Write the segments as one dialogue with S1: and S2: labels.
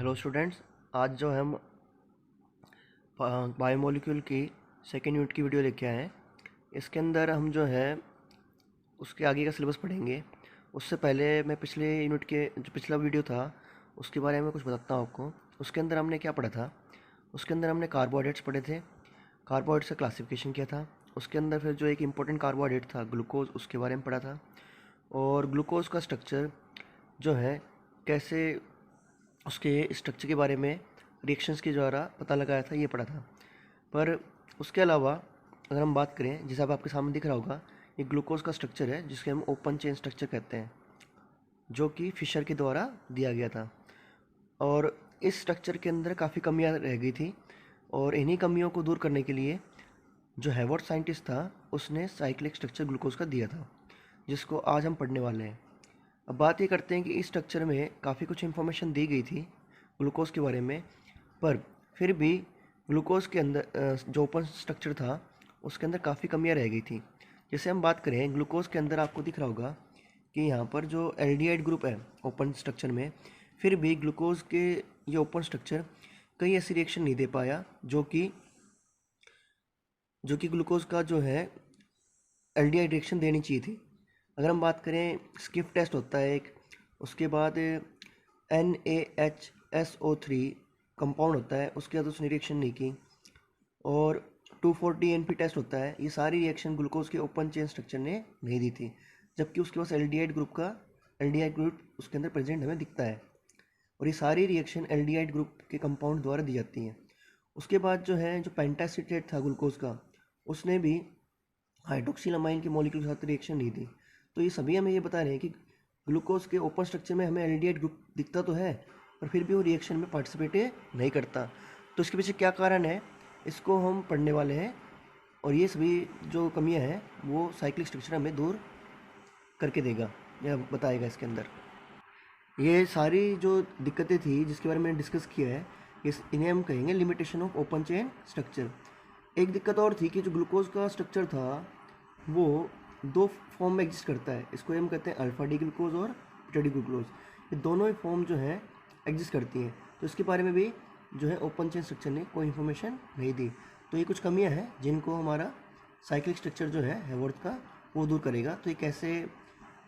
S1: Hello students. आज जो हम बायोमोलिक्यूल की सेकेंड यूनिट की वीडियो लेके आए हैं। इसके अंदर हम जो है उसके आगे का सिलेबस पढ़ेंगे। उससे पहले मैं पिछले यूनिट के जो पिछला वीडियो था उसके बारे में कुछ बताता हूँ आपको। उसके अंदर हमने क्या पढ़ा था। उसके अंदर हमने कार्बोहाइड्रेट्स पढ़े थे। कार्बोहाइड्रेट्स का क्लासिफिकेशन किया था। उसके अंदर फिर जो एक इम्पोर्टेंट कार्बोहाइड्रेट था ग्लूकोज, उसके बारे में पढ़ा था। और ग्लूकोज का स्ट्रक्चर जो है कैसे, उसके स्ट्रक्चर के बारे में रिएक्शंस के द्वारा पता लगाया था, ये पढ़ा था। पर उसके अलावा अगर हम बात करें, जैसा अब आपके सामने दिख रहा होगा, ये ग्लूकोज का स्ट्रक्चर है जिसके हम ओपन चेन स्ट्रक्चर कहते हैं, जो कि फिशर के द्वारा दिया गया था। और इस स्ट्रक्चर के अंदर काफ़ी कमियां रह गई थी, और इन्हीं कमियों को दूर करने के लिए जो हेवर्ट साइंटिस्ट था उसने साइक्लिक स्ट्रक्चर ग्लूकोज का दिया था, जिसको आज हम पढ़ने वाले हैं। अब बात ये करते हैं कि इस स्ट्रक्चर में काफ़ी कुछ इन्फॉर्मेशन दी गई थी ग्लूकोज के बारे में, पर फिर भी ग्लूकोज के अंदर जो ओपन स्ट्रक्चर था उसके अंदर काफ़ी कमियां रह गई थी। जैसे हम बात करें ग्लूकोज के अंदर, आपको दिख रहा होगा कि यहाँ पर जो एल्डिहाइड ग्रुप है ओपन स्ट्रक्चर में, फिर भी ग्लूकोज के ये ओपन स्ट्रक्चर कई ऐसी रिएक्शन नहीं दे पाया जो कि ग्लूकोज का जो है एल्डिहाइड रिएक्शन देनी चाहिए थी। अगर हम बात करें, स्किप टेस्ट होता है एक, उसके बाद NaHSO3 कंपाउंड होता है, उसके बाद उसने रिएक्शन नहीं की। और 2,4-DNP टेस्ट होता है। ये सारी रिएक्शन ग्लूकोज के ओपन चेन स्ट्रक्चर ने नहीं दी थी, जबकि उसके पास एल्डिहाइड ग्रुप उसके अंदर प्रेजेंट हमें दिखता है। और ये सारी रिएक्शन एल्डिहाइड ग्रुप के कंपाउंड द्वारा दी जाती हैं। उसके बाद जो है, जो पेंटासीटेट था ग्लूकोज का, उसने भी हाइड्रोक्सिलामाइन के मॉलिक्यूल के साथ रिएक्शन नहीं दी। तो ये सभी हमें ये बता रहे हैं कि ग्लूकोज के ओपन स्ट्रक्चर में हमें एल्डिहाइड ग्रुप दिखता तो है, पर फिर भी वो रिएक्शन में पार्टिसिपेट नहीं करता। तो इसके पीछे क्या कारण है, इसको हम पढ़ने वाले हैं। और ये सभी जो कमियां हैं वो साइक्लिक स्ट्रक्चर हमें दूर करके देगा या बताएगा इसके अंदर। ये सारी जो दिक्कतें थी जिसके बारे में डिस्कस किया है, इन्हें हम कहेंगे limitation of open chain structure. एक दिक्कत और थी कि जो ग्लूकोज का स्ट्रक्चर था वो दो फॉर्म में एग्जिस्ट करता है। इसको हम कहते हैं अल्फा डी ग्लूकोज और बीटा डी ग्लूकोज। ये दोनों ही फॉर्म जो है एग्जिस्ट करती हैं। तो इसके बारे में भी जो है ओपन चेन स्ट्रक्चर ने कोई इन्फॉर्मेशन नहीं दी। तो ये कुछ कमियां हैं जिनको हमारा साइक्लिक स्ट्रक्चर जो है हेवर्थ का, वो दूर करेगा। तो ये कैसे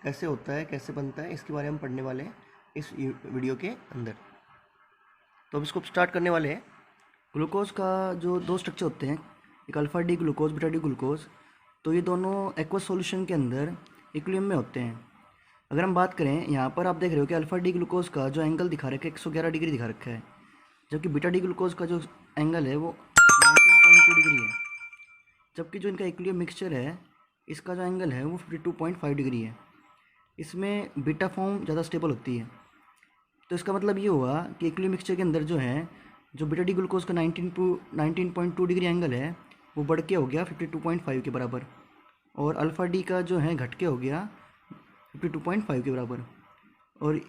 S1: कैसे होता है, कैसे बनता है, इसके बारे में हम पढ़ने वाले हैं इस वीडियो के अंदर। तो अब इसको स्टार्ट करने वाले हैं। ग्लूकोज का जो दो स्ट्रक्चर होते हैं, एक alpha D glucose, beta D glucose, तो ये दोनों एक्वस सॉल्यूशन के अंदर इक्विलिब्रियम में होते हैं। अगर हम बात करें, यहाँ पर आप देख रहे हो कि अल्फा डी ग्लूकोज का जो एंगल दिखा रखा है 111 डिग्री दिखा रखा है, जबकि बीटा डी ग्लूकोज का जो एंगल है वो 19.2 डिग्री है। जबकि जो इनका इक्विलिब्रियम मिक्सचर है, इसका जो एंगल है वो 52.5 डिग्री है। इसमें बीटा फॉर्म ज़्यादा स्टेबल होती है। तो इसका मतलब ये हुआ कि इक्विलिब्रियम मिक्सचर के अंदर जो है, जो बीटा डी ग्लूकोज का 19.2 डिग्री एंगल है वो बढ़ के हो गया 52.5 के बराबर, और अल्फ़ा डी का जो है घट के हो गया 52.5 के बराबर। और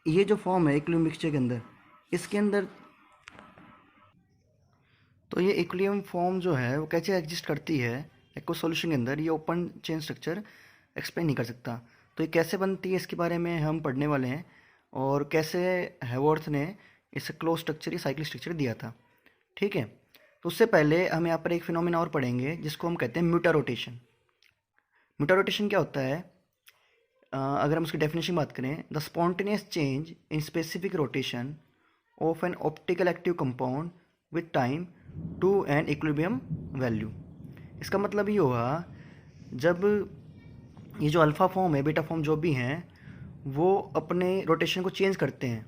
S1: ये जो फॉर्म है इक्विलिब्रियम मिक्सचर के अंदर, इसके अंदर तो ये इक्विलिब्रियम फॉर्म जो है वो कैसे एग्जिस्ट करती है एक्वस सॉल्यूशन के अंदर, ये ओपन चेन स्ट्रक्चर एक्सप्लेन नहीं कर सकता। तो ये कैसे बनती है इसके बारे में हम पढ़ने वाले हैं, और कैसे हेवर्थ ने इसे क्लोज स्ट्रक्चर या साइक्लिक स्ट्रक्चर दिया था। ठीक है, तो उससे पहले हम यहाँ पर एक फिनोमेना और पढ़ेंगे जिसको हम कहते हैं म्यूटा रोटेशन। म्यूटा रोटेशन क्या होता है? अगर हम उसकी डेफिनेशन बात करें, the spontaneous change in specific rotation of an optical active compound with time to an equilibrium value. इसका मतलब ये हुआ, जब ये जो अल्फ़ा फॉर्म है, बीटा फॉर्म जो भी हैं, वो अपने रोटेशन को चेंज करते हैं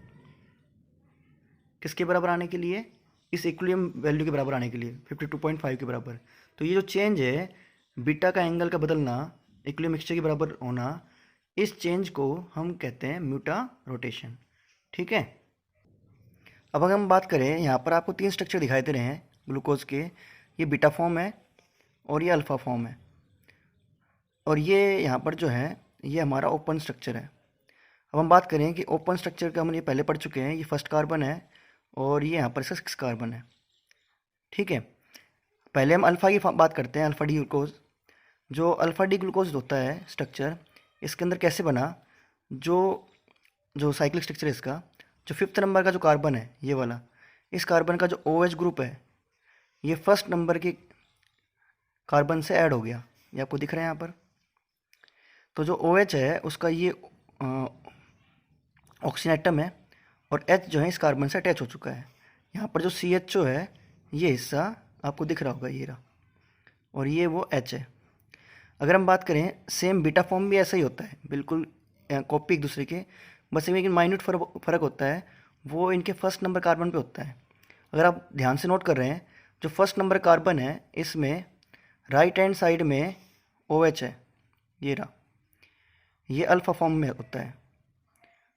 S1: किसके बराबर आने के लिए, इस इक्विलिब्रियम वैल्यू के बराबर आने के लिए, 52.5 के बराबर। तो ये जो चेंज है, बीटा का एंगल का बदलना, इक्विलिब्रियम मिक्सचर के बराबर होना, इस चेंज को हम कहते हैं म्यूटा रोटेशन। ठीक है, अब अगर हम बात करें, यहाँ पर आपको तीन स्ट्रक्चर दिखाई दे रहे हैं ग्लूकोज के। ये बीटा फॉर्म है, और ये अल्फ़ा फॉर्म है, और ये यहाँ पर जो है ये हमारा ओपन स्ट्रक्चर है। अब हम बात करें कि ओपन स्ट्रक्चर का हम ये पहले पढ़ चुके हैं। ये फर्स्ट कार्बन है, और ये यहाँ पर इसका 6 कार्बन है। ठीक है, पहले हम अल्फ़ा की बात करते हैं, अल्फ़ा डी ग्लूकोज। जो अल्फ़ा डी ग्लूकोज होता है स्ट्रक्चर, इसके अंदर कैसे बना, जो जो साइक्लिक स्ट्रक्चर है इसका, जो 5th नंबर का जो कार्बन है ये वाला, इस कार्बन का जो OH ग्रुप है ये फर्स्ट नंबर के कार्बन से ऐड हो गया, ये आपको दिख रहा है यहाँ पर। तो जो OH है उसका ये ऑक्सीजन एटम है और H जो है इस कार्बन से अटैच हो चुका है। यहाँ पर जो CHO है ये हिस्सा आपको दिख रहा होगा, ये रहा, और ये वो H है। अगर हम बात करें सेम बीटा फॉर्म भी ऐसा ही होता है, बिल्कुल कॉपी एक दूसरे के, बस इनमें माइन्यूट फ़र्क होता है, वो इनके फर्स्ट नंबर कार्बन पे होता है। अगर आप ध्यान से नोट कर रहे हैं, जो फर्स्ट नंबर कार्बन है इसमें राइट हैंड साइड में OH है, ये रहा, ये अल्फ़ा फॉर्म में होता है,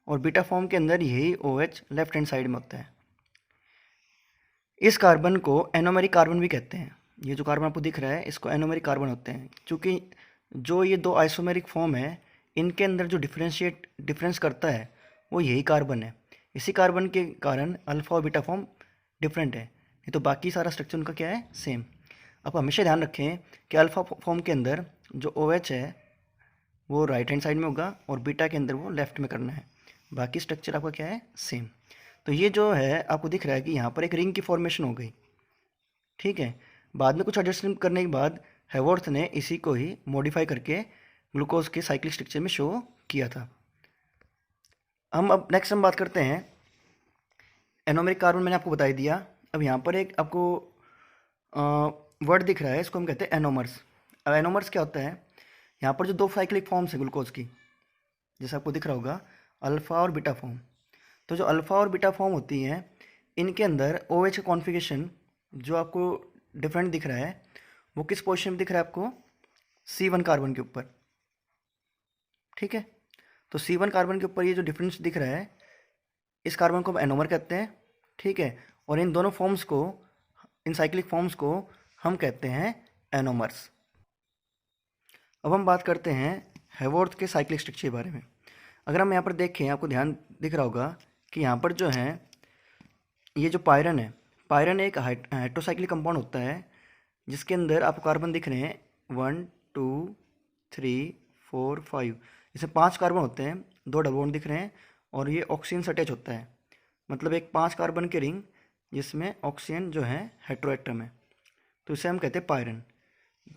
S1: और बीटा फॉर्म के अंदर यही OH लेफ्ट हैंड साइड में होता है। इस कार्बन को एनोमेरिक कार्बन भी कहते हैं। ये जो कार्बन आपको दिख रहा है इसको एनोमेरिक कार्बन होते हैं, क्योंकि जो ये दो आइसोमेरिक फॉर्म है इनके अंदर जो डिफरेंस करता है वो यही कार्बन है। इसी कार्बन के कारण अल्फ़ा और बीटा फॉर्म डिफरेंट है, नहीं तो बाकी सारा स्ट्रक्चर उनका क्या है, सेम। आप हमेशा ध्यान रखें कि अल्फ़ा फॉर्म के अंदर जो OH है वो राइट हैंड साइड में होगा और बीटा के अंदर वो लेफ्ट में करना है, बाकी स्ट्रक्चर आपका क्या है, सेम। तो ये जो है आपको दिख रहा है कि यहाँ पर एक रिंग की फॉर्मेशन हो गई, ठीक है। बाद में कुछ एडजस्टमेंट करने के बाद हेवर्थ ने इसी को ही मॉडिफाई करके ग्लूकोज के साइक्लिक स्ट्रक्चर में शो किया था। अब नेक्स्ट हम बात करते हैं एनोमेरिक कार्बन, मैंने आपको बता दिया। अब यहाँ पर एक आपको वर्ड दिख रहा है, इसको हम कहते हैं एनोमर्स। अब एनोमर्स क्या होता है, यहाँ पर जो दो साइक्लिक फॉर्म्स है ग्लूकोज की, जैसे आपको दिख रहा होगा अल्फ़ा और बीटा फॉर्म, तो जो अल्फ़ा और बीटा फॉर्म होती हैं इनके अंदर OH का कॉन्फ़िगरेशन जो आपको डिफरेंट दिख रहा है वो किस पोजीशन में दिख रहा है आपको, C1 कार्बन के ऊपर, ठीक है। तो C1 कार्बन के ऊपर ये जो डिफरेंस दिख रहा है इस कार्बन को हम एनोमर कहते हैं, ठीक है। और इन दोनों फॉर्म्स को, इन साइक्लिक फॉर्म्स को हम कहते हैं एनोमर्स। अब हम बात करते हैं हेवर्थ के साइक्लिक स्ट्रक्चर के बारे में। अगर हम यहाँ पर देखें, आपको ध्यान दिख रहा होगा कि यहाँ पर जो है ये जो पायरन है, पायरन एक हेट्रोसाइक्लिक कंपाउंड होता है जिसके अंदर आपको कार्बन दिख रहे हैं 1 2 3 4 5, इसमें 5 कार्बन होते हैं, 2 डबल बॉन्ड दिख रहे हैं और ये ऑक्सीजन से अटैच होता है, मतलब एक 5 कार्बन के रिंग जिसमें ऑक्सीजन जो है हेट्रोएटम है, तो इसे हम कहते हैं पायरन।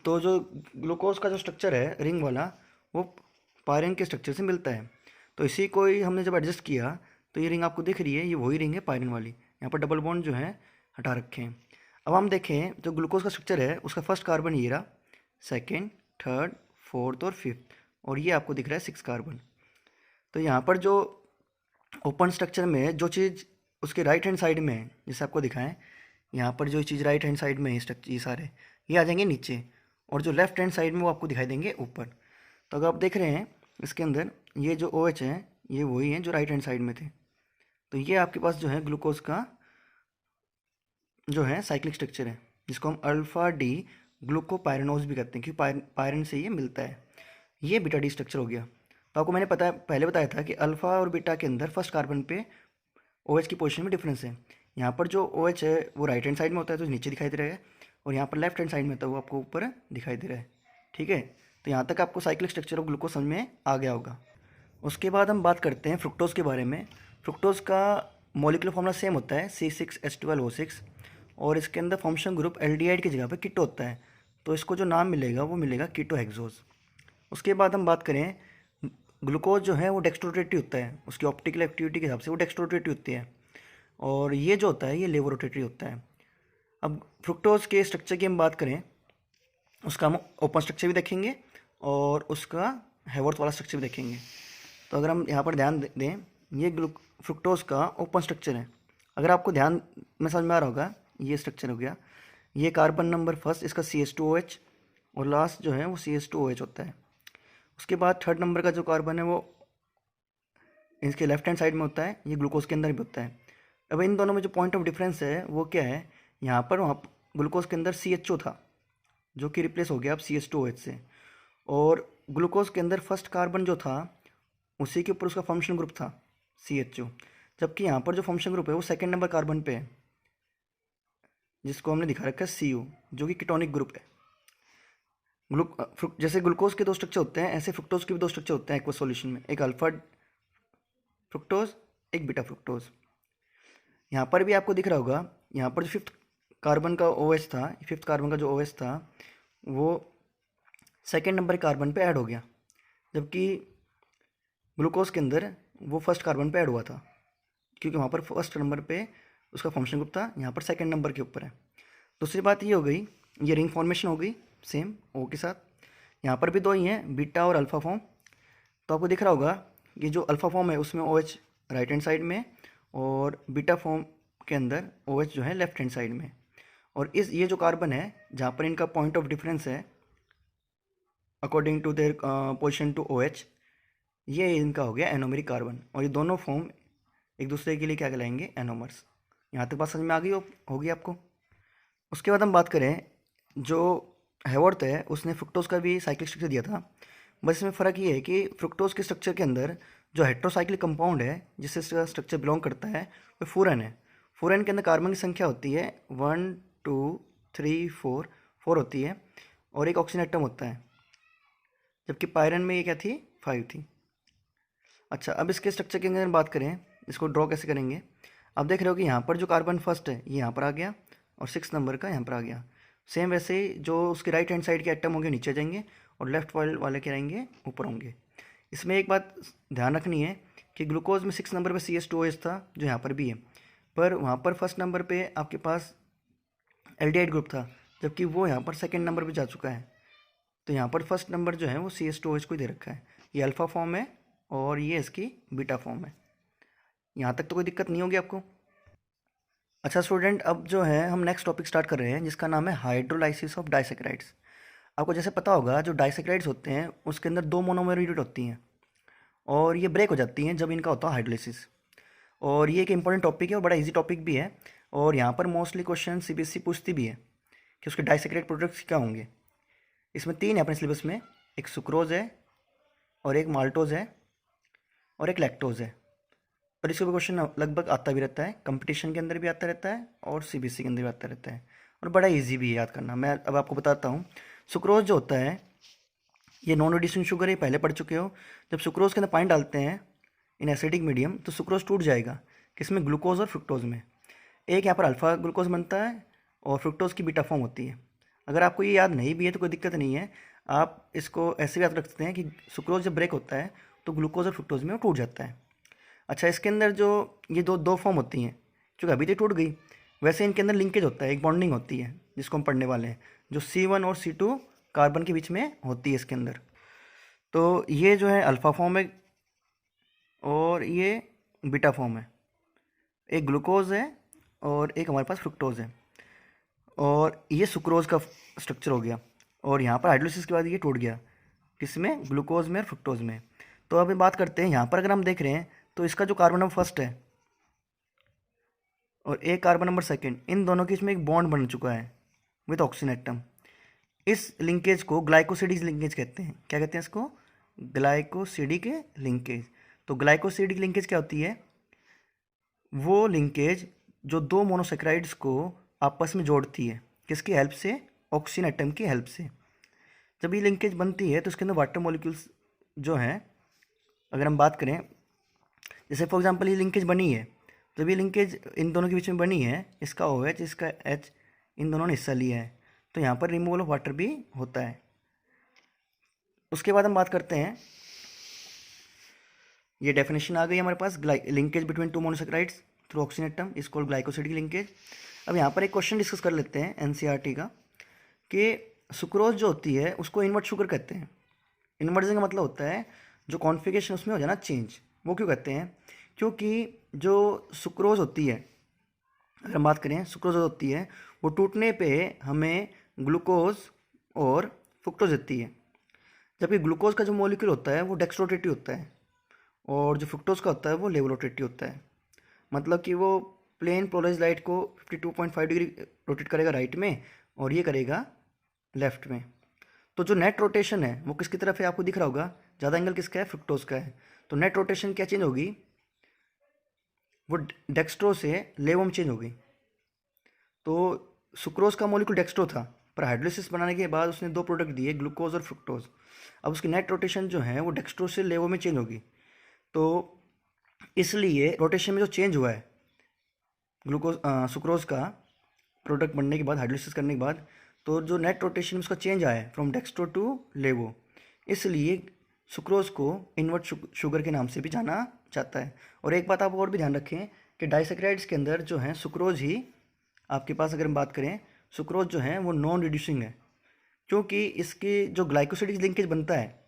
S1: तो जो ग्लूकोज का जो स्ट्रक्चर है रिंग वाला वो पायरन के स्ट्रक्चर से मिलता है, तो इसी को ही हमने जब एडजस्ट किया तो ये रिंग आपको दिख रही है, ये वही रिंग है पायरन वाली, यहाँ पर डबल बॉन्ड जो है हटा रखे हैं। अब हम देखें जो ग्लूकोज का स्ट्रक्चर है उसका फर्स्ट कार्बन ये रहा, सेकेंड, थर्ड, फोर्थ और फिफ्थ, और ये आपको दिख रहा है 6 कार्बन। तो यहाँ पर जो ओपन स्ट्रक्चर में जो चीज़ उसके राइट हैंड साइड में है, जैसे आपको दिखाएं यहाँ पर जो चीज़ राइट हैंड साइड में है स्ट्रक्चर, ये सारे ये आ जाएंगे नीचे, और जो लेफ्ट हैंड साइड में वो आपको दिखाई देंगे ऊपर। तो अगर आप देख रहे हैं इसके अंदर ये जो OH है ये वही है जो राइट हैंड साइड में थे। तो ये आपके पास जो है ग्लूकोज का जो है साइक्लिक स्ट्रक्चर है, जिसको हम अल्फ़ा डी ग्लूकोपायरनोज भी कहते हैं, क्योंकि पायरन से ये मिलता है। ये बीटा डी स्ट्रक्चर हो गया। तो आपको मैंने पहले बताया था कि अल्फ़ा और बीटा के अंदर फर्स्ट कार्बन पे OH की पोजीशन में डिफरेंस है। यहाँ पर जो OH है वो राइट हैंड साइड में होता है तो नीचे दिखाई दे रहा है, और यहाँ पर लेफ्ट हैंड साइड में होता है वो आपको ऊपर दिखाई दे रहा है, ठीक है। तो यहाँ तक आपको साइक्लिक स्ट्रक्चर ऑफ ग्लूकोज समझ में आ गया होगा। उसके बाद हम बात करते हैं फ्रुक्टोज के बारे में। फ्रुक्टोज का मॉलिक्यूलर फॉर्मूला सेम होता है C6H12O6, और इसके अंदर फंक्शन ग्रुप एल्डिहाइड की जगह पर कीटो होता है, तो इसको जो नाम मिलेगा वो मिलेगा कीटोहेक्सोज। उसके बाद हम बात करें ग्लूकोज जो है वो डेक्स्ट्रोरोटेटरी होता है, उसकी ऑप्टिकल एक्टिविटी के हिसाब से वो डेक्स्ट्रोरोटेटरी होती है, और ये जो होता है ये लेवोरोटेटरी होता है। अब फ्रुक्टोज के स्ट्रक्चर की हम बात करें, उसका हम ओपन स्ट्रक्चर भी देखेंगे और उसका हेवर्थ वाला स्ट्रक्चर भी देखेंगे। तो अगर हम यहाँ पर ध्यान दें, ये फ्रुक्टोज का ओपन स्ट्रक्चर है। अगर आपको ध्यान में समझ में आ रहा होगा, ये स्ट्रक्चर हो गया, ये कार्बन नंबर फर्स्ट इसका CH2OH और लास्ट जो है वो CH2OH होता है। उसके बाद थर्ड नंबर का जो कार्बन है वो इसके लेफ्ट हैंड साइड में होता है, ये ग्लूकोज के अंदर भी होता है। अब इन दोनों में जो पॉइंट ऑफ डिफरेंस है वो क्या है, यहाँ पर वहाँ ग्लूकोज के अंदर CHO था जो कि रिप्लेस हो गया अब CH2OH से, और ग्लूकोज के अंदर फर्स्ट कार्बन जो था उसी के ऊपर उसका फंक्शन ग्रुप था CHO, जबकि यहाँ पर जो फंक्शन ग्रुप है वो सेकेंड नंबर कार्बन पे है जिसको हमने दिखा रखा है CO, जो कि कीटोनिक ग्रुप है। जैसे ग्लूकोज के 2 स्ट्रक्चर होते हैं ऐसे फ्रुक्टोज के भी 2 स्ट्रक्चर होते हैं एक्वस सॉल्यूशन में, एक अल्फा फ्रुक्टोज एक बीटा फ्रुक्टोज।
S2: यहाँ पर भी आपको दिख रहा होगा, यहाँ पर जो फिफ्थ कार्बन का OH था, फिफ्थ कार्बन का जो OH था वो सेकेंड नंबर कार्बन पे ऐड हो गया, जबकि ग्लूकोज के अंदर वो फर्स्ट कार्बन पे ऐड हुआ था, क्योंकि वहाँ पर फर्स्ट नंबर पे उसका फंक्शन ग्रुप था, यहाँ पर सेकेंड नंबर के ऊपर है। दूसरी बात ये हो गई, ये रिंग फॉर्मेशन हो गई सेम O के साथ। यहाँ पर भी दो ही हैं, बीटा और अल्फ़ा फॉर्म। तो आपको दिख रहा होगा कि जो अल्फ़ा फॉर्म है उसमें OH राइट हैंड साइड में, और बीटा फॉर्म के अंदर OH जो है लेफ्ट हैंड साइड में। और ये जो कार्बन है जहाँ पर इनका पॉइंट ऑफ डिफरेंस है according to their position to OH, ये इनका हो गया एनोमेरिक कार्बन, और ये दोनों फॉर्म एक दूसरे के लिए क्या कहलाएंगे, एनोमर्स। यहाँ तक बात समझ में आ गई होगी आपको। उसके बाद हम बात करें, जो हेवर्थ है उसने फ्रुक्टोज का भी साइक्लिक स्ट्रक्चर दिया था, बस इसमें फ़र्क ये है कि फ्रुक्टोज के स्ट्रक्चर के अंदर जो हेट्रोसाइक्लिक कंपाउंड है जिससे इसका स्ट्रक्चर बिलोंग करता है वो फूरन है। फूरन के अंदर कार्बन की संख्या होती है 1 2 3 4 होती है, और एक ऑक्सीजन एटम होता है, जबकि पायरन में ये क्या थी, 5 थी। अच्छा, अब इसके स्ट्रक्चर के अंदर बात करें, इसको ड्रॉ कैसे करेंगे। आप देख रहे हो कि यहाँ पर जो कार्बन फर्स्ट है ये यहाँ पर आ गया, और 6 नंबर का यहाँ पर आ गया। सेम वैसे ही जो उसके राइट हैंड साइड के एटम होंगे नीचे जाएंगे, और लेफ्ट वाले के रहेंगे ऊपर होंगे। इसमें एक बात ध्यान रखनी है कि ग्लूकोज में 6 नंबर पे CH2OH था, जो यहाँ पर भी है, पर वहाँ पर फर्स्ट नंबर पे आपके पास एल्डिहाइड ग्रुप था, जबकि वो यहाँ पर सेकेंड नंबर पे जा चुका है। तो यहाँ पर फर्स्ट नंबर जो है वो CH2OH को ही दे रखा है। ये अल्फ़ा फॉर्म है और ये इसकी बीटा फॉर्म है। यहाँ तक तो कोई दिक्कत नहीं होगी आपको। अच्छा स्टूडेंट, अब जो है हम नेक्स्ट टॉपिक स्टार्ट कर रहे हैं जिसका नाम है हाइड्रोलाइसिस ऑफ डाइसैकेराइड्स। आपको जैसे पता होगा, जो डाइसैकेराइड्स होते हैं उसके अंदर 2 मोनोमर यूनिट होती हैं, और ये ब्रेक हो जाती हैं जब इनका होता है हाइड्रोलाइसिस। और ये एक इंपॉर्टेंट टॉपिक है और बड़ा इजी टॉपिक भी है, और यहाँ पर मोस्टली क्वेश्चन CBSE पूछती भी है कि उसके डाइसैकेराइड प्रोडक्ट्स क्या होंगे। इसमें 3 है अपने सिलेबस में, एक सुक्रोज है, और एक माल्टोज है, और एक लैक्टोज है। और इसके ऊपर क्वेश्चन लगभग आता भी रहता है, कंपटीशन के अंदर भी आता रहता है और CBSE के अंदर भी आता रहता है, और बड़ा इजी भी है याद करना। मैं अब आपको बताता हूँ। सुक्रोज जो होता है ये नॉन रिड्यूसिंग शुगर है, पहले पढ़ चुके हो। जब सुक्रोज के अंदर पानी डालते हैं इन एसिडिक मीडियम तो सुक्रोज टूट जाएगा, किसमें, ग्लूकोज और फ्रुक्टोज में। एक यहाँ पर अल्फ़ा ग्लूकोज बनता है और फ्रुक्टोज की बीटा फॉर्म होती है। अगर आपको ये याद नहीं भी है तो कोई दिक्कत नहीं है, आप इसको ऐसे भी याद रख सकते हैं कि सुक्रोज जब ब्रेक होता है तो ग्लूकोज और फ्रुक्टोज में वो टूट जाता है। अच्छा, इसके अंदर जो ये दो फॉर्म होती हैं, चूँकि अभी तो टूट गई, वैसे इनके अंदर लिंकेज होता है, एक बॉन्डिंग होती है जिसको हम पढ़ने वाले हैं, जो C1 और C2 कार्बन के बीच में होती है इसके अंदर। तो ये जो है अल्फ़ा फॉर्म है और ये बीटा फॉर्म है। एक ग्लूकोज है और एक हमारे पास फ्रुक्टोज है, और ये सुक्रोज का स्ट्रक्चर हो गया। और यहाँ पर हाइड्रोलिसिस के बाद ये टूट गया, किसमें, ग्लूकोज में और फ्रुक्टोज में। तो अब बात करते हैं, यहाँ पर अगर हम देख रहे हैं तो इसका जो कार्बन नंबर फर्स्ट है और एक कार्बन नंबर सेकंड, इन दोनों के बीच में एक बॉन्ड बन चुका है विद ऑक्सीजन एटम। इस लिंकेज को ग्लाइकोसिडिक लिंकेज कहते हैं। क्या कहते हैं इसको, ग्लाइकोसिडिक लिंकेज। तो ग्लाइकोसिडिक लिंकेज क्या होती है, वो लिंकेज जो 2 मोनोसेक्राइड्स को आपस में जोड़ती है, किसकी हेल्प से, ऑक्सीजन एटम की हेल्प से। जब ये लिंकेज बनती है तो उसके अंदर वाटर मॉलिक्यूल्स जो हैं, अगर हम बात करें, जैसे फॉर एग्जांपल ये लिंकेज बनी है, जब ये लिंकेज इन दोनों के बीच में बनी है, इसका OH इसका H, इन दोनों ने हिस्सा लिया है, तो यहाँ पर रिमूवल ऑफ वाटर भी होता है। उसके बाद हम बात करते हैं, ये डेफिनेशन आ गई हमारे पास, linkage between 2 monosaccharides through oxygen atom is called glycosidic linkage. अब यहाँ पर एक क्वेश्चन डिस्कस कर लेते हैं NCERT का, कि सुक्रोज जो होती है उसको इन्वर्ट शुगर कहते हैं। इन्वर्जन का मतलब होता है जो कॉन्फ़िगरेशन उसमें हो जाए ना चेंज। वो क्यों कहते हैं, क्योंकि जो सुक्रोज होती है, अगर हम बात करें, सुक्रोज होती है वो टूटने पे हमें ग्लूकोज और फ्रुक्टोज देती है, जबकि ग्लूकोज का जो मॉलिक्यूल होता है वो डेक्स्ट्रोरोटेटिव होता है, और जो फ्रुक्टोज का होता है वो लेवोरोटेटिव होता है। मतलब कि वो प्लेन पोलराइज्ड लाइट को 52.5 डिग्री रोटेट करेगा राइट में, और ये करेगा लेफ्ट में। तो जो नेट रोटेशन है वो किसकी तरफ है, आपको दिख रहा होगा, ज़्यादा एंगल किसका है, फ्रुक्टोज का है। तो नेट रोटेशन क्या चेंज होगी, वो डेक्स्ट्रो से लेवो में चेंज होगी। तो सुक्रोज का मॉलिक्यूल डेक्स्ट्रो था, पर हाइड्रोलिसिस बनाने के बाद उसने 2 प्रोडक्ट दिए, ग्लूकोज और फ्रुक्टोज। अब उसकी नेट रोटेशन जो है वो डेक्स्ट्रो से लेवो में चेंज होगी। तो इसलिए रोटेशन में जो चेंज हुआ है सुक्रोज का प्रोडक्ट बनने के बाद, हाइड्रोलिसिस करने के बाद, तो जो नेट रोटेशन में उसका चेंज आया है फ्रॉम डेक्स्ट्रो टू लेवो, इसलिए सुक्रोज को इन्वर्ट शुगर के नाम से भी जाना जाता है। और एक बात आप और भी ध्यान रखें कि डाइसेक्राइड्स के अंदर जो है सुक्रोज ही आपके पास, अगर हम बात करें, सुक्रोज जो है वो नॉन रिड्यूसिंग है, क्योंकि इसके जो ग्लाइकोसिडिक लिंकेज बनता है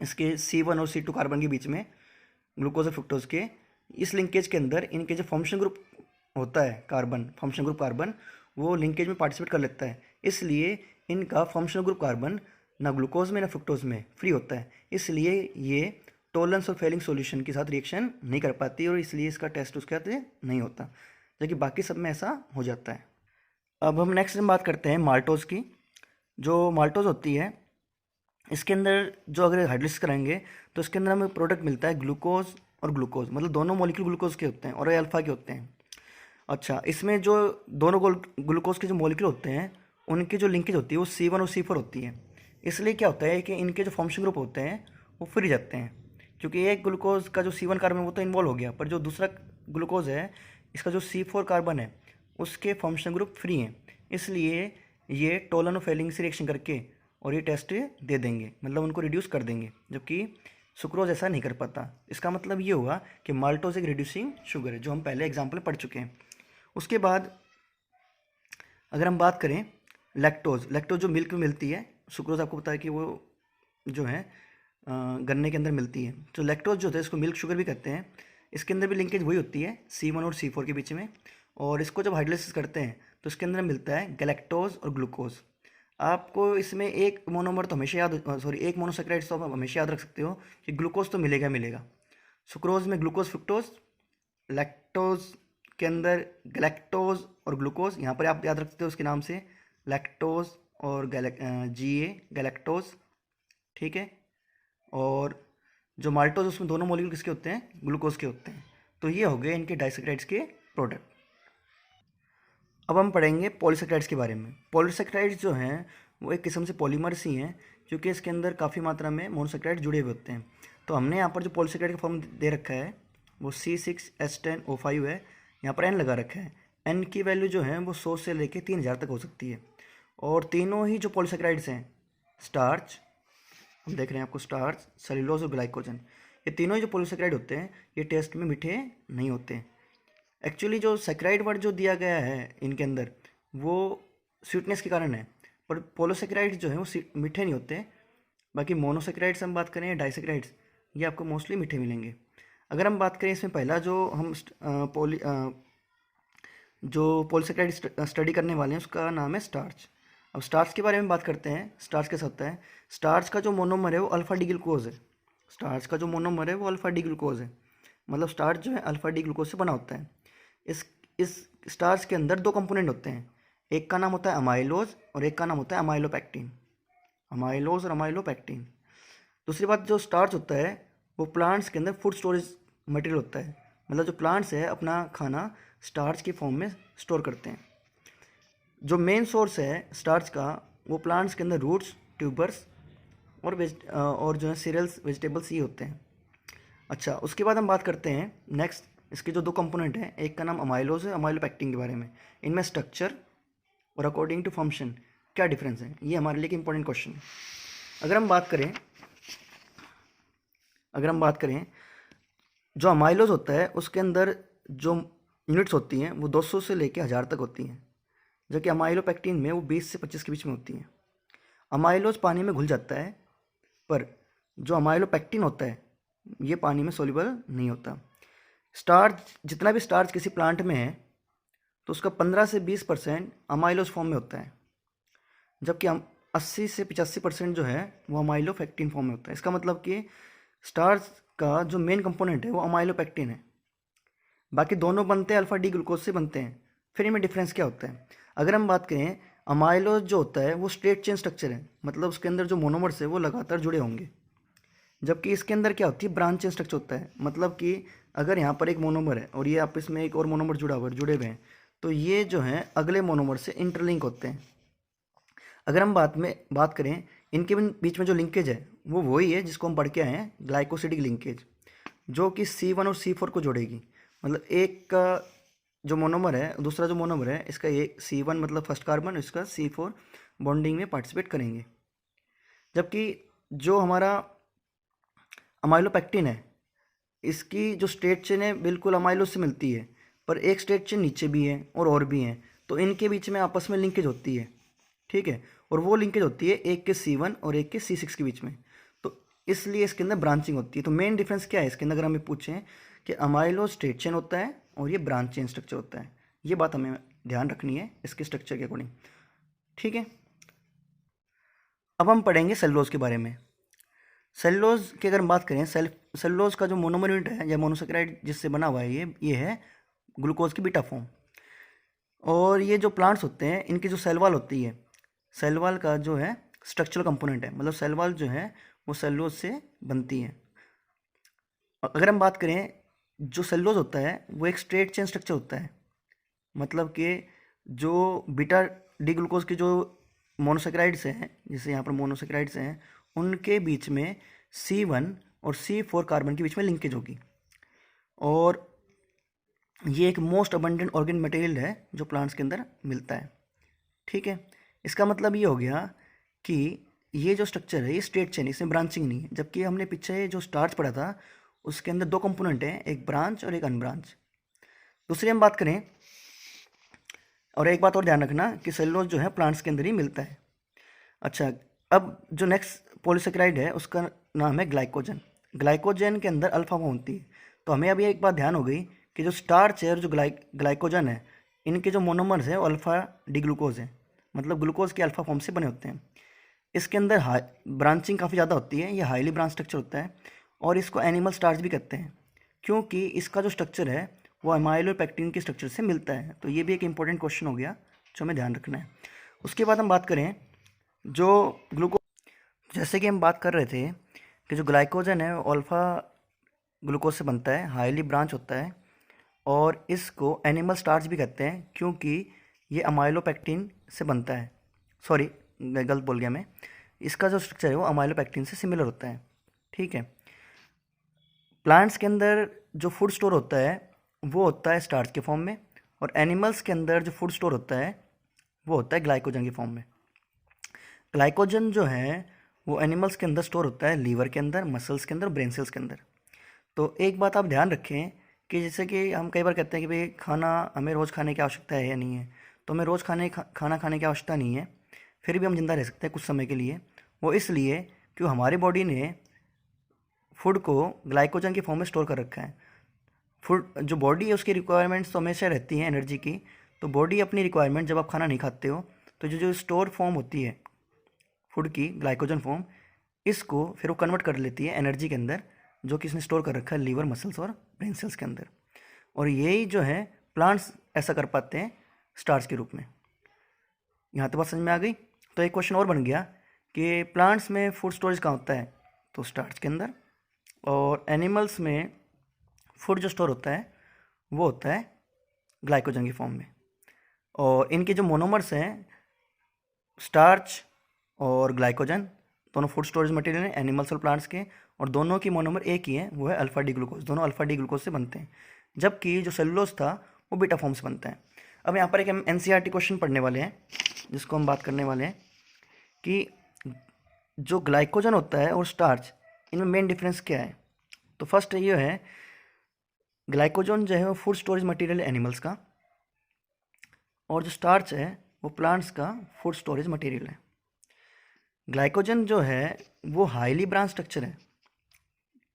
S2: इसके C1 और C2 कार्बन के बीच में, ग्लूकोज और फ्रुक्टोज के, इस लिंकेज के अंदर इनके जो फंक्शन ग्रुप होता है कार्बन, फंक्शन ग्रुप कार्बन, वो लिंकेज में पार्टिसिपेट कर लेता है, इसलिए इनका फंक्शन ग्रुप कार्बन ना ग्लूकोज में ना फ्रुक्टोज में फ्री होता है, इसलिए ये टोलेंस और फेलिंग सॉल्यूशन के साथ रिएक्शन नहीं कर पाती और इसलिए इसका टेस्ट उसके साथ नहीं होता, जबकि बाकी सब में ऐसा हो जाता है। अब हम नेक्स्ट बात करते हैं माल्टोज की। जो माल्टोज होती है, इसके अंदर जो अगर हाइड्रोलिसिस कराएंगे तो इसके अंदर हमें प्रोडक्ट मिलता है ग्लूकोज और ग्लूकोज, मतलब दोनों मॉलिक्यूल ग्लूकोज के होते हैं और ये अल्फा के होते हैं। अच्छा, इसमें जो दोनों ग्लूकोज के जो मॉलिक्यूल होते हैं उनकी जो लिंकेज होती है वो C1 और C4 होती है, इसलिए क्या होता है कि इनके जो फंक्शन ग्रुप होते हैं वो फ्री जाते हैं, क्योंकि एक ग्लूकोज का जो C1 कार्बन है वो तो इन्वॉल्व हो गया, पर जो दूसरा ग्लूकोज है इसका जो C4 कार्बन है उसके फंक्शन ग्रुप फ्री हैं, इसलिए ये टोलन और फेलिंग से रिएक्शन करके और ये टेस्ट दे देंगे, मतलब उनको रिड्यूस कर देंगे, जबकि सुक्रोज ऐसा नहीं कर पाता। इसका मतलब ये हुआ कि माल्टोज एक रिड्यूसिंग शुगर है, जो हम पहले एग्जाम्पल पढ़ चुके हैं। उसके बाद अगर हम बात करें लैक्टोज जो मिल्क में मिलती है, सुक्रोज आपको पता है कि वो जो है गन्ने के अंदर मिलती है, तो लैक्टोज जो होता है इसको मिल्क शुगर भी कहते हैं, इसके अंदर भी लिंकेज वही होती है C1 और C4 के बीच में, और इसको जब हाइड्रोलिसिस करते हैं तो इसके अंदर मिलता है गैलेक्टोज और ग्लूकोज। आपको इसमें एक मोनोमर तो हमेशा एक मोनोसेक्राइड्स तो आप हमेशा याद रख सकते हो कि ग्लूकोज तो मिलेगा मिलेगा। सुक्रोज में ग्लूकोज फ्रुक्टोज, लैक्टोज के अंदर गैलेक्टोज और ग्लूकोज, यहाँ पर आप याद रख सकते हो उसके नाम से लैक्टोज और गैलेक्टोज, ठीक है। और जो माल्टोज उसमें दोनों मॉलिक्यूल किसके होते हैं, ग्लूकोज के होते हैं। तो ये हो गए इनके डाइसेक्राइड्स के प्रोडक्ट। अब हम पढ़ेंगे पॉलीसेक्राइड्स के बारे में। पॉलीसेक्राइड्स जो हैं वो एक किस्म से पॉलीमर्स ही हैं, क्योंकि इसके अंदर काफ़ी मात्रा में मोनोसेक्राइड जुड़े हुए होते हैं। तो हमने यहाँ पर जो पॉलीसेक्राइड का फॉर्म दे रखा है वो C6H10O5 है, यहाँ पर N लगा रखा है। N की वैल्यू जो है वो 100 से लेकर 3000 तक हो सकती है। और तीनों ही जो पॉलीसेक्राइड्स हैं, स्टार्च, हम देख रहे हैं आपको स्टार्च, सेल्यूलोज और ग्लाइकोजन, ये तीनों ही जो पॉलीसेक्राइड होते हैं ये टेस्ट में मीठे नहीं होते। एक्चुअली जो सेक्राइड वर्ड जो दिया गया है इनके अंदर वो स्वीटनेस के कारण है, पर पॉलीसेक्राइड्स जो है वो मीठे नहीं होते। बाकी मोनोसेक्राइड्स हम बात करें, डाइसेक्राइड्स, ये आपको मोस्टली मीठे मिलेंगे। अगर हम बात करें इसमें पहला जो हम पॉलीसेक्राइड स्टडी करने वाले हैं उसका नाम है स्टार्च। अब स्टार्च के बारे में बात करते हैं। स्टार्च कैसा होता है? स्टार्च का जो मोनोमर है वो अल्फा डी ग्लूकोज है। स्टार्च का जो मोनोमर है वो अल्फा डी ग्लूकोज है, मतलब स्टार्च जो है अल्फा डी ग्लूकोज से बना होता है। इस स्टार्च के अंदर दो कंपोनेंट होते हैं, एक का नाम होता है अमाइलोज और एक का नाम होता है अमाइलोपेक्टिन। अमाइलोज और अमाइलोपेक्टिन। दूसरी बात, जो स्टार्च होता है वो प्लांट्स के अंदर फूड स्टोरेज मटेरियल होता है, मतलब जो प्लांट्स है अपना खाना स्टार्च की फॉर्म में स्टोर करते हैं। जो मेन सोर्स है स्टार्च का वो प्लांट्स के अंदर रूट्स, ट्यूबर्स और जो है सीरियल्स, वेजिटेबल्स ये होते हैं। अच्छा, उसके बाद हम बात करते हैं नेक्स्ट, इसके जो दो कंपोनेंट हैं, एक का नाम अमाइलोज है, अमाइलोपेक्टिन के बारे में। इनमें स्ट्रक्चर और अकॉर्डिंग टू फंक्शन क्या डिफरेंस है, ये हमारे लिए एक इंपॉर्टेंट क्वेश्चन है। अगर हम बात करें जो अमाइलोज होता है उसके अंदर जो यूनिट्स होती हैं वो 200 से लेकर 1000 तक होती हैं, जबकि अमाइलोपेक्टिन में वो 20 से 25 के बीच में होती हैं। अमाइलोज पानी में घुल जाता है, पर जो अमाइलोपेक्टिन होता है ये पानी में सोल्यूबल नहीं होता। स्टार्च, जितना भी स्टार्च किसी प्लांट में है तो उसका 15 से 20% अमाइलोज फॉर्म में होता है, जबकि 80 से 85% जो है वो अमाइलोपेक्टिन फॉर्म में होता है। इसका मतलब कि स्टार्च का जो मेन कंपोनेंट है वो अमाइलोपेक्टिन है, बाकी दोनों बनते हैं अल्फा डी ग्लूकोज से बनते हैं। फिर इनमें डिफरेंस क्या होता है? अगर हम बात करें, अमाइलोज जो होता है वो स्ट्रेट चेन स्ट्रक्चर है, मतलब उसके अंदर जो मोनोमर्स है वो लगातार जुड़े होंगे, जबकि इसके अंदर क्या होती है, ब्रांच चेन स्ट्रक्चर होता है। मतलब कि अगर यहाँ पर एक मोनोमर है और ये आपस में एक और मोनोमर जुड़े हुए हैं तो ये जो है अगले मोनोमर से इंटरलिंक होते हैं। अगर हम बात करें इनके बीच में जो लिंकेज है वो वही है जिसको हम पढ़ के आए हैं, ग्लाइकोसिडिक लिंकेज, जो कि C1 और C4 को जोड़ेगी। मतलब एक का जो मोनोमर है, दूसरा जो मोनोमर है, इसका ये C1 मतलब फर्स्ट कार्बन, इसका C4 बॉन्डिंग में पार्टिसिपेट करेंगे। जबकि जो हमारा अमाइलोपेक्टिन है, इसकी जो स्ट्रेट चेन है बिल्कुल अमाइलो से मिलती है, पर एक स्ट्रेट चेन नीचे भी है और भी हैं, तो इनके बीच में आपस में लिंकेज होती है, ठीक है। और वो लिंकेज होती है एक के C1 और एक के C6 के बीच में, तो इसलिए इसके अंदर ब्रांचिंग होती है। तो मेन डिफरेंस क्या है इसके अंदर, अगर हमें पूछें कि अमाइलो स्ट्रेट चेन होता है और ये ब्रांच चेन स्ट्रक्चर होता है, ये बात हमें ध्यान रखनी है इसके स्ट्रक्चर के अकॉर्डिंग, ठीक है। अब हम पढ़ेंगे सेलुलोज के बारे में। सेलुलोज की अगर हम बात करें, सेलुलोज का जो मोनोमर यूनिट है या मोनोसेकेराइड जिससे बना हुआ है, ये है ग्लूकोज की बीटा फॉर्म। और ये जो प्लांट्स होते हैं इनकी जो सेल वॉल होती है, सेल वॉल का जो है स्ट्रक्चरल कंपोनेंट है, मतलब सेल वॉल जो है वो सेलुलोज से बनती है। अगर हम बात करें, जो सेलुलोज होता है वो एक स्ट्रेट चेन स्ट्रक्चर होता है, मतलब कि जो बीटा डी ग्लूकोज के जो मोनोसेकेराइड्स हैं, जैसे यहाँ पर मोनोसेकेराइड्स हैं, उनके बीच में C1 और C4 कार्बन के बीच में लिंकेज होगी। और ये एक मोस्ट अबंडेंट ऑर्गेनिक मटेरियल है जो प्लांट्स के अंदर मिलता है, ठीक है। इसका मतलब ये हो गया कि ये जो स्ट्रक्चर है ये स्ट्रेट चेन, इसमें ब्रांचिंग नहीं है। जबकि हमने पीछे जो स्टार्च पढ़ा था उसके अंदर दो कंपोनेंट हैं, एक ब्रांच और एक अनब्रांच। दूसरी हम बात करें, और एक बात और ध्यान रखना कि सेलुलोज जो है प्लांट्स के अंदर ही मिलता है। अच्छा, अब जो नेक्स्ट पॉलीसेकेराइड है उसका नाम है ग्लाइकोजन। ग्लाइकोजन के अंदर अल्फा फॉर्म होती है। तो हमें अभी एक बात ध्यान हो गई कि जो स्टार्च है और जो ग्लाइकोजन है, इनके जो मोनोमर्स हैं वो अल्फा डी ग्लूकोज है, मतलब ग्लूकोज के अल्फा फॉर्म से बने होते हैं। इसके अंदर ब्रांचिंग काफ़ी ज़्यादा होती है, ये हाईली ब्रांच स्ट्रक्चर होता है, और इसको एनिमल स्टार्च भी कहते हैं क्योंकि इसका जो स्ट्रक्चर है वो अमाइलोपेक्टिन के स्ट्रक्चर से मिलता है। तो ये भी एक इंपॉर्टेंट क्वेश्चन हो गया जो हमें ध्यान रखना है। उसके बाद हम बात करें जो ग्लूकोज, जैसे कि हम बात कर रहे थे कि जो ग्लाइकोजन है वो अल्फ़ा ग्लूकोज से बनता है, हाईली ब्रांच होता है, और इसको एनिमल स्टार्च भी कहते हैं क्योंकि ये अमाइलोपेक्टिन से बनता है। सॉरी, गलत बोल गया मैं, इसका जो स्ट्रक्चर है वो अमाइलोपेक्टिन से सिमिलर होता है, ठीक है। प्लांट्स के अंदर जो फूड स्टोर होता है वो होता है स्टार्च के फॉर्म में, और एनिमल्स के अंदर जो फूड स्टोर होता है वो होता है ग्लाइकोजन के फॉर्म में। ग्लाइकोजन जो है वो एनिमल्स के अंदर स्टोर होता है लीवर के अंदर, मसल्स के अंदर, ब्रेन सेल्स के अंदर। तो एक बात आप ध्यान रखें कि जैसे कि हम कई बार कहते हैं कि भाई खाना हमें रोज़ खाने की आवश्यकता है या नहीं है, तो हमें रोज़ खाना खाने की आवश्यकता नहीं है, फिर भी हम जिंदा रह सकते हैं कुछ समय के लिए। वो इसलिए कि हमारी बॉडी ने फूड को ग्लाइकोजन के फॉर्म में स्टोर कर रखा है। फूड जो बॉडी है उसकी रिक्वायरमेंट्स तो हमेशा रहती हैं एनर्जी की, तो बॉडी अपनी रिक्वायरमेंट जब आप खाना नहीं खाते हो तो जो जो स्टोर फॉर्म होती है फूड की, ग्लाइकोजन फॉर्म, इसको फिर वो कन्वर्ट कर लेती है एनर्जी के अंदर, जो कि इसने स्टोर कर रखा है लीवर, मसल्स और ब्रेन सेल्स के अंदर। और यही जो है प्लांट्स ऐसा कर पाते हैं स्टार्च के रूप में। यहाँ तक बात समझ में आ गई। तो एक क्वेश्चन और बन गया कि प्लांट्स में फूड स्टोरेज कहाँ होता है, तो स्टार्च के अंदर, और एनिमल्स में फूड जो स्टोर होता है वो होता है ग्लाइकोजन की फॉर्म में। और इनके जो मोनोमर्स हैं, स्टार्च और ग्लाइकोजन, दोनों फूड स्टोरेज मटेरियल हैं एनिमल्स और प्लांट्स के, और दोनों की मोनोमर एक ही है, वो है अल्फा डी ग्लूकोज। दोनों अल्फा डी ग्लूकोज से बनते हैं, जबकि जो सेलुलोज था वो बीटा फॉर्म से बनता है। अब यहाँ पर एक हम एनसीईआरटी क्वेश्चन पढ़ने वाले हैं जिसको हम बात करने वाले हैं कि जो ग्लाइकोजन होता है और स्टार्च, इनमें मेन डिफरेंस क्या है। तो फर्स्ट ये है, ग्लाइकोजन जो है वो फूड स्टोरेज मटेरियल है एनिमल्स का, और जो स्टार्च है वो प्लांट्स का फूड स्टोरेज मटेरियल है। ग्लाइकोजन जो है वो हाईली ब्रांच स्ट्रक्चर है,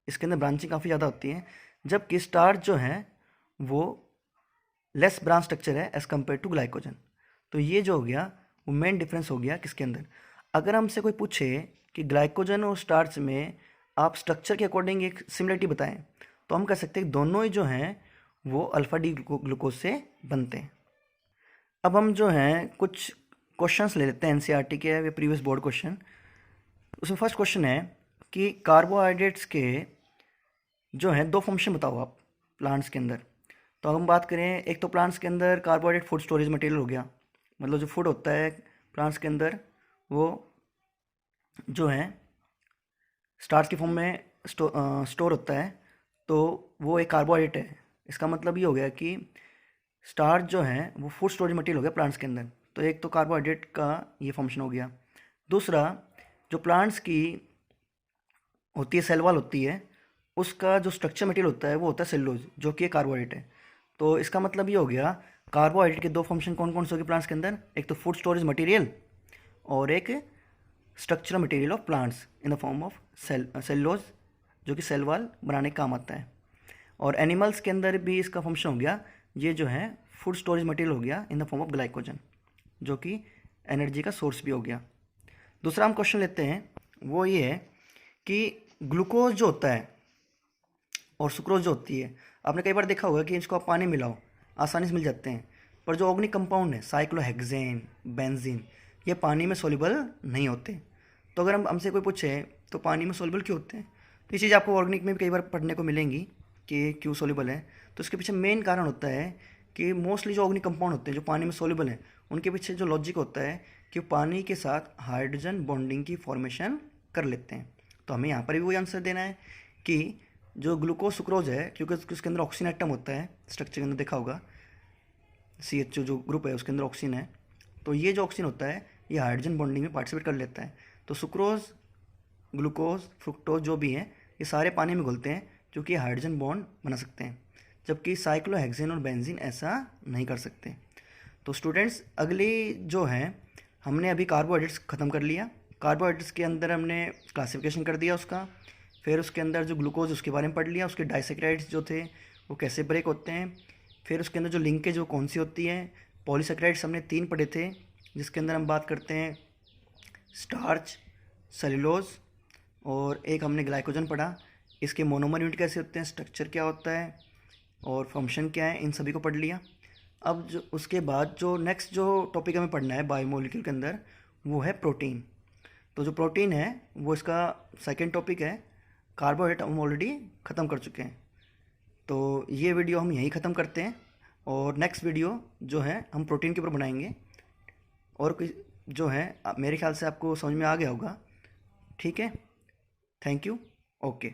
S2: इसके अंदर ब्रांचिंग काफ़ी ज़्यादा होती है, जबकि स्टार्च जो है वो लेस ब्रांच स्ट्रक्चर है एज़ कम्पेयर टू ग्लाइकोजन। तो ये जो हो गया वो मेन डिफरेंस हो गया किसके अंदर। अगर हमसे कोई पूछे कि ग्लाइकोजन और स्टार्च में आप स्ट्रक्चर के अकॉर्डिंग एक सिमिलरिटी बताएं, तो हम कह सकते हैं कि दोनों ही जो हैं वो अल्फ़ा डी ग्लूकोज से बनते हैं। अब हम जो हैं कुछ क्वेश्चंस ले लेते हैं एनसीईआरटी के या प्रीवियस बोर्ड क्वेश्चन। उसमें फर्स्ट क्वेश्चन है कि कार्बोहाइड्रेट्स के जो हैं दो फंक्शन बताओ आप प्लांट्स के अंदर। तो अब हम बात करें, एक तो प्लांट्स के अंदर कार्बोहाइड्रेट फूड स्टोरेज मटेरियल हो गया, मतलब जो फूड होता है प्लांट्स के अंदर वो जो है स्टार्च की फॉर्म में स्टोर होता है, तो वो एक कार्बोहाइड्रेट है। इसका मतलब ये हो गया कि स्टार्च जो है वो फूड स्टोरेज मटेरियल हो गया प्लांट्स के अंदर, तो एक तो कार्बोहाइड्रेट का ये फंक्शन हो गया। दूसरा, जो प्लांट्स की होती है सेल वॉल होती है, उसका जो स्ट्रक्चर मटेरियल होता है वो होता है सेलुलोज, जो कि कार्बोहाइड्रेट है। तो इसका मतलब ये हो गया कार्बोहाइड्रेट के दो फंक्शन कौन कौन से हो गए प्लांट्स के अंदर, एक तो फूड स्टोरेज मटेरियल और एक structural material of plants in the form of cellulose, जो कि सेल वॉल बनाने का काम आता है। और एनिमल्स के अंदर भी इसका फंक्शन हो गया, ये जो है फूड स्टोरेज मटेरियल हो गया in the form of glycogen, जो कि एनर्जी का सोर्स भी हो गया। दूसरा हम क्वेश्चन लेते हैं, वो ये है कि ग्लूकोज जो होता है और सुक्रोज जो होती है, आपने कई बार देखा होगा कि इसको आप पानी मिलाओ आसानी से मिल जाते हैं, पर जो ऑर्गेनिक कंपाउंड है साइक्लोहेक्सेन, बेंजीन, ये पानी में सोल्यूबल नहीं होते। तो अगर हम हमसे कोई पूछे तो पानी में सोल्यूबल क्यों होते हैं, तो ये चीज़ आपको ऑर्गेनिक में भी कई बार पढ़ने को मिलेंगी कि क्यों सोल्यूबल है। तो इसके पीछे मेन कारण होता है कि मोस्टली जो ऑर्गेनिक कंपाउंड होते हैं जो पानी में सोल्यूबल हैं, उनके पीछे जो लॉजिक होता है कि पानी के साथ हाइड्रोजन बॉन्डिंग की फॉर्मेशन कर लेते हैं। तो हमें यहाँ पर भी वही आंसर देना है कि जो ग्लूकोज सुक्रोज है, क्योंकि उसके अंदर ऑक्सीजन एटम होता है, स्ट्रक्चर के अंदर देखा होगा CH जो ग्रुप है उसके अंदर ऑक्सीजन है, तो ये जो ऑक्सीजन होता है ये हाइड्रोजन बॉन्डिंग में पार्टिसिपेट कर लेता है। तो सुक्रोज, ग्लूकोज, फ्रुक्टोज जो भी हैं ये सारे पानी में घुलते हैं, जो कि हाइड्रोजन बॉन्ड बना सकते हैं, जबकि साइक्लोहेक्सेन और बेंजीन ऐसा नहीं कर सकते। तो स्टूडेंट्स, अगली जो है हमने अभी कार्बोहाइड्रेट्स ख़त्म कर लिया। कार्बोहाइड्रेट्स के अंदर हमने क्लासिफिकेशन कर दिया उसका, फिर उसके अंदर जो ग्लूकोज उसके बारे में पढ़ लिया, उसके डाइसेक्राइड्स जो थे वो कैसे ब्रेक होते हैं, फिर उसके अंदर जो लिंकेज वो कौन सी होती है। पॉलीसेक्राइड्स हमने 3 पढ़े थे, जिसके अंदर हम बात करते हैं स्टार्च, सेलुलोज और एक हमने ग्लाइकोजन पढ़ा। इसके मोनोमर यूनिट कैसे होते हैं, स्ट्रक्चर क्या होता है और फंक्शन क्या है, इन सभी को पढ़ लिया। अब जो उसके बाद जो नेक्स्ट जो टॉपिक हमें पढ़ना है बायोमोलिक्यूल के अंदर, वो है प्रोटीन। तो जो प्रोटीन है वो इसका सेकंड टॉपिक है। कार्बोहाइड्रेट हम ऑलरेडी ख़त्म कर चुके हैं। तो ये वीडियो हम यहीं ख़त्म करते हैं, और नेक्स्ट वीडियो जो है हम प्रोटीन के ऊपर बनाएंगे, और जो है मेरे ख्याल से आपको समझ में आ गया होगा। ठीक है, थैंक यू, ओके।